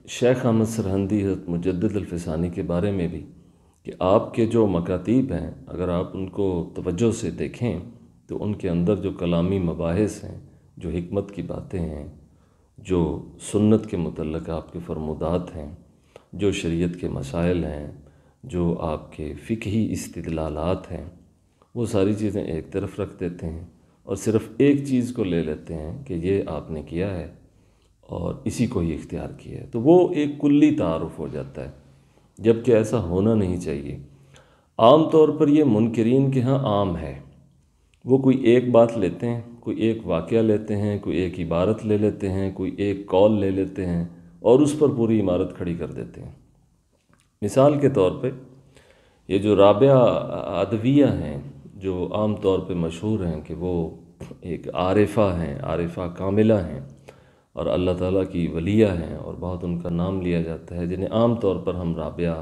شیخ احمد سرہندی حضرت مجدد الفسانی کے بارے میں بھی کہ آپ کے جو مکاتیب ہیں اگر آپ ان کو توجہ سے دیکھیں تو ان کے اندر جو کلامی مباحث ہیں، جو حکمت کی باتیں ہیں، جو سنت کے متعلق آپ کے فرمودات ہیں، جو شریعت کے مسائل ہیں، جو آپ کے فقہی استدلالات ہیں، وہ ساری چیزیں ایک طرف رکھ دیتے ہیں اور صرف ایک چیز کو لے لیتے ہیں کہ یہ آپ نے کیا ہے اور اسی کو ہی اختیار کیا ہے، تو وہ ایک کلی تعارف ہو جاتا ہے، جبکہ ایسا ہونا نہیں چاہیے۔ عام طور پر یہ منکرین کے ہاں عام ہے، وہ کوئی ایک بات لیتے ہیں، کوئی ایک واقعہ لیتے ہیں، کوئی ایک عبارت لے لیتے ہیں، کوئی ایک قول لے لیتے ہیں اور اس پر پوری عمارت کھڑی کر دیتے ہیں۔ مثال کے طور پہ یہ جو رابعہ ادویہ ہیں، جو عام طور پہ مشہور ہیں کہ وہ ایک عارفہ ہیں، عارفہ کاملہ ہیں اور اللہ تعالیٰ کی ولیہ ہیں اور بہت ان کا نام لیا جاتا ہے، جنہیں عام طور پر ہم رابعہ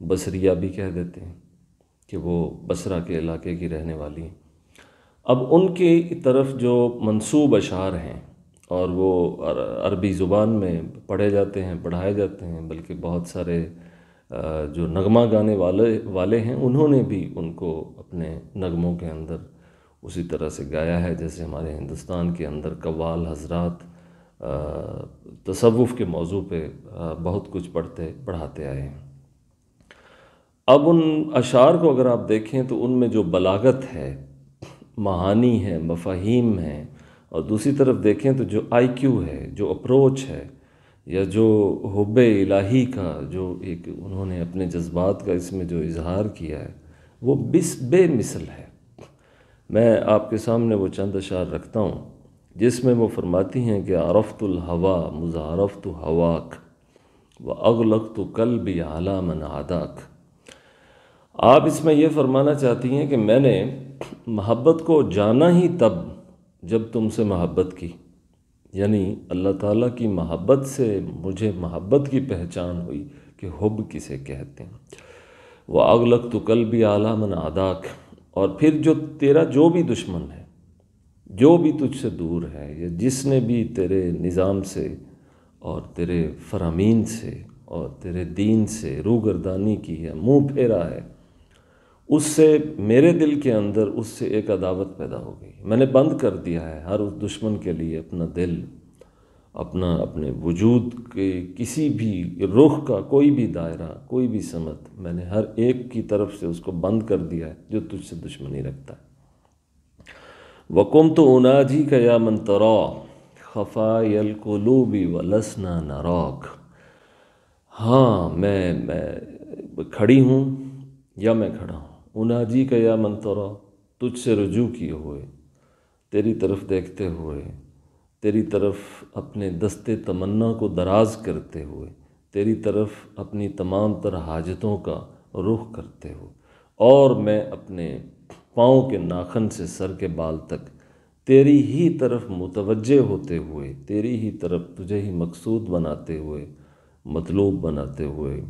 بصریہ بھی کہہ دیتے ہیں کہ وہ بصرہ کے علاقے کی رہنے والی ہیں۔ اب ان کی طرف جو منسوب اشعار ہیں اور وہ عربی زبان میں پڑھے جاتے ہیں، پڑھائے جاتے ہیں، بلکہ بہت سارے جو نغمہ گانے والے ہیں انہوں نے بھی ان کو اپنے نغموں کے اندر اسی طرح سے گایا ہے جیسے ہمارے ہندوستان کے اندر قوال حضرات تصوف کے موضوع پہ بہت کچھ پڑھاتے آئے ہیں۔ اب ان اشعار کو اگر آپ دیکھیں تو ان میں جو بلاغت ہے، معانی ہے، مفاہیم ہیں، اور دوسری طرف دیکھیں تو جو آئی کیو ہے، جو اپروچ ہے، یا جو حب الہی کا جو ایک انہوں نے اپنے جذبات کا اس میں جو اظہار کیا ہے وہ بے مثل ہے۔ میں آپ کے سامنے وہ چند اشعار رکھتا ہوں جس میں وہ فرماتی ہیں کہ عرفت الہوا مذ عرفت ہواک واغلقت قلبی علی من عاداک۔ آپ اس میں یہ فرمانا چاہتی ہیں کہ میں نے محبت کو جانا ہی تب جب تم سے محبت کی، یعنی اللہ تعالیٰ کی محبت سے مجھے محبت کی پہچان ہوئی کہ حب کسے کہتے ہیں۔ وَأَغْلَقْتُ قَلْبِي عَلَى مَنْ عَادَاكَ، اور پھر جو تیرا جو بھی دشمن ہے، جو بھی تجھ سے دور ہے، یا جس نے بھی تیرے نظام سے اور تیرے فرامین سے اور تیرے دین سے روگردانی کی ہے، منہ پھیرا ہے، اس سے میرے دل کے اندر اس سے ایک عداوت پیدا ہو گئی۔ میں نے بند کر دیا ہے ہر اس دشمن کے لیے اپنا دل، اپنے وجود کے کسی بھی رخ کا کوئی بھی دائرہ، کوئی بھی سمت، میں نے ہر ایک کی طرف سے اس کو بند کر دیا ہے جو تجھ سے دشمنی رکھتا ہے۔ وَقُمْتُ أُنَاجِيكَ يَا مَنْ تَرَى خَفَايَا الْقُلُوبِ وَلَسْنَا نَرَاكَ۔ ہاں میں کھڑی ہوں یا میں کھڑا ہوں، اناجی کا یا من ترا، تجھ سے رجوع کیے ہوئے، تیری طرف دیکھتے ہوئے، تیری طرف اپنے دست تمنا کو دراز کرتے ہوئے، تیری طرف اپنی تمام تر حاجتوں کا رخ کرتے ہوئے، اور میں اپنے پاؤں کے ناخن سے سر کے بال تک تیری ہی طرف متوجہ ہوتے ہوئے، تیری ہی طرف تجھے ہی مقصود بناتے ہوئے، مطلوب بناتے ہوئے،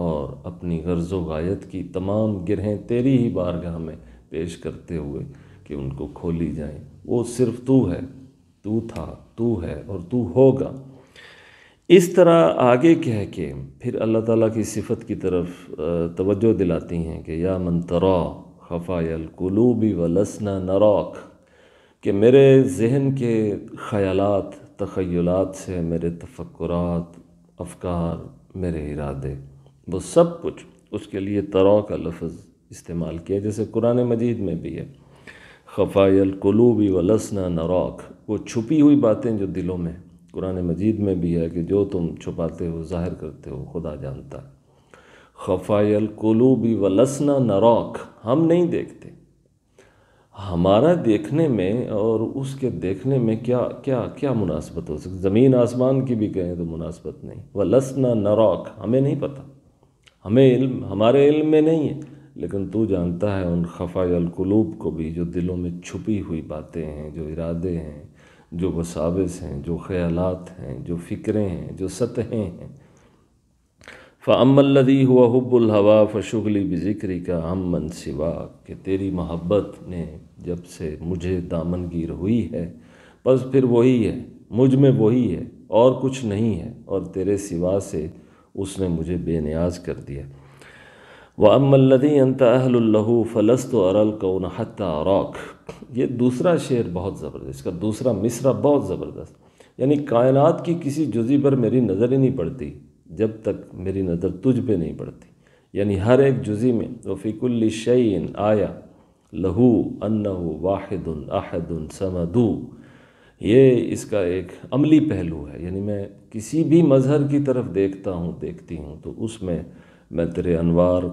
اور اپنی غرض و غایت کی تمام گرہیں تیری ہی بارگاہ میں پیش کرتے ہوئے کہ ان کو کھولی جائیں۔ وہ صرف تو ہے، تو تھا، تو ہے اور تو ہوگا۔ اس طرح آگے کہہ کے پھر اللہ تعالیٰ کی صفت کی طرف توجہ دلاتی ہیں کہ یا من ترا خفایا القلوب ولسنا نراک، کہ میرے ذہن کے خیالات، تخیلات سے، میرے تفکرات، افکار، میرے ارادے، وہ سب کچھ اس کے لیے ترا کا لفظ استعمال کیا، جیسے قرآن مجید میں بھی ہے خفایا القلوب ولسنا نراک، وہ چھپی ہوئی باتیں جو دلوں میں، قرآن مجید میں بھی ہے کہ جو تم چھپاتے ہو، ظاہر کرتے ہو، خدا جانتا ہے۔ خفایا القلوب ولسنا نراک، ہم نہیں دیکھتے، ہمارا دیکھنے میں اور اس کے دیکھنے میں کیا مناسبت ہو سکتی؟ زمین آسمان کی بھی کہیں تو مناسبت نہیں۔ وَلَسْنَا نَرَاكَ، ہمیں نہیں پتہ، ہمارے علم میں نہیں ہے، لیکن تو جانتا ہے ان خفایا القلوب کو بھی، جو دلوں میں چھپی ہوئی باتیں ہیں، جو ارادے ہیں، جو وساوس ہیں، جو خیالات ہیں، جو فکریں ہیں، جو سطحیں ہیں۔ فَأَمَّا الَّذِي هُوَ حُبُّ الْهَوَىٰ فَشُغْلِي بِذِكْرِكَ عَمَّنْ سِوَاكَ، کہ تیری محبت نے جب سے مجھے دامن گیر ہوئی ہے، بس پھر وہی ہے، مجھ میں وہی ہے، اور کچھ نہیں ہے، اور تیرے سوا سے اس نے مجھے بے نیاز کر دیا۔ وَأَمَّا الَّذِي أَنْتَ أَهْلٌ لَهُ فَلَسْتُ أَرَى الْكَوْنَ حَتَّى أَرَاكَ۔ یہ دوسرا شعر بہت زبردست، اس کا دوسرا مصرع بہت زبردست، یعنی کائنات کی کسی جزی پر میری نظر ہی نہیں پڑتی جب تک میری نظر تجھ پہ نہیں پڑتی، یعنی ہر ایک جزی میں وَفِي كُلِّ شَيْءٍ آیَةٌ لَهُ أَنَّهُ وَاحِدٌ أَحَدٌ صَمَدُ۔ یہ اس کا ایک عملی پہلو ہے، یعنی میں کسی بھی مظہر کی طرف دیکھتا ہوں دیکھتی ہوں تو اس میں تیرے انوار،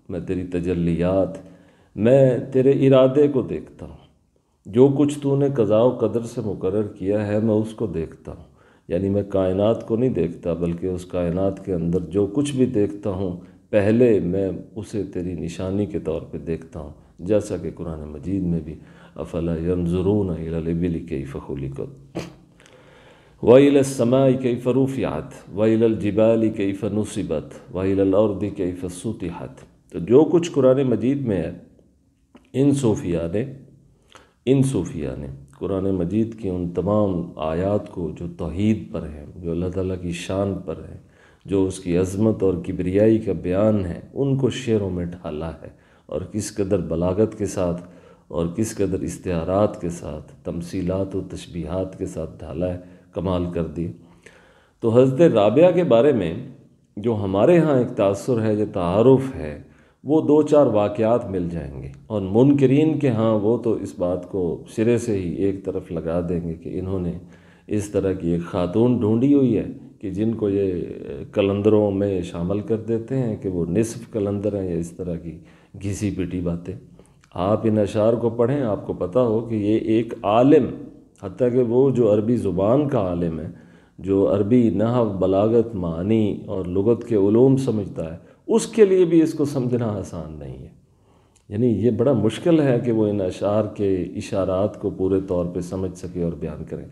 میں تیری تجلیات، میں تیرے ارادے کو دیکھتا ہوں، جو کچھ تو نے قضاء و قدر سے مقرر کیا ہے میں اس کو دیکھتا ہوں، یعنی میں کائنات کو نہیں دیکھتا بلکہ اس کائنات کے اندر جو کچھ بھی دیکھتا ہوں پہلے میں اسے تیری نشانی کے طور پہ دیکھتا ہوں، جیسا کہ قرآن مجید میں بھی افلا ينظرون الى الابل كيف خلقت وإلى السماء كيف رفعت وإلى الجبال كيف نصبت وإلى الأرض كيف سطحت۔ تو جو کچھ قرآن مجید میں ہے ان صوفیاء نے قرآن مجید کی ان تمام آیات کو جو توحید پر ہیں، جو اللہ تعالیٰ کی شان پر ہیں، جو اس کی عظمت اور کبریائی کا بیان ہے، ان کو شعروں میں ڈھالا ہے، اور کس قدر بلاغت کے ساتھ اور کس قدر استعارات کے ساتھ، تمثیلات و تشبیہات کے ساتھ ڈھالا ہے، کمال کر دی۔ تو حضرت رابعہ کے بارے میں جو ہمارے ہاں ایک تاثر ہے، جو تعارف ہے، وہ دو چار واقعات مل جائیں گے، اور منکرین کے ہاں وہ تو اس بات کو سرے سے ہی ایک طرف لگا دیں گے کہ انہوں نے اس طرح کی ایک خاتون ڈھونڈی ہوئی ہے کہ جن کو یہ کلندروں میں شامل کر دیتے ہیں کہ وہ نصف کلندر ہیں، یا اس طرح کی گھسی پٹی باتیں۔ آپ ان اشعار کو پڑھیں، آپ کو پتہ ہو کہ یہ ایک عالم، حتیٰ کہ وہ جو عربی زبان کا عالم ہے، جو عربی نحو، بلاغت، معنی اور لغت کے علوم سمجھتا ہے، اس کے لیے بھی اس کو سمجھنا آسان نہیں ہے، یعنی یہ بڑا مشکل ہے کہ وہ ان اشعار کے اشارات کو پورے طور پہ سمجھ سکے اور بیان کریں۔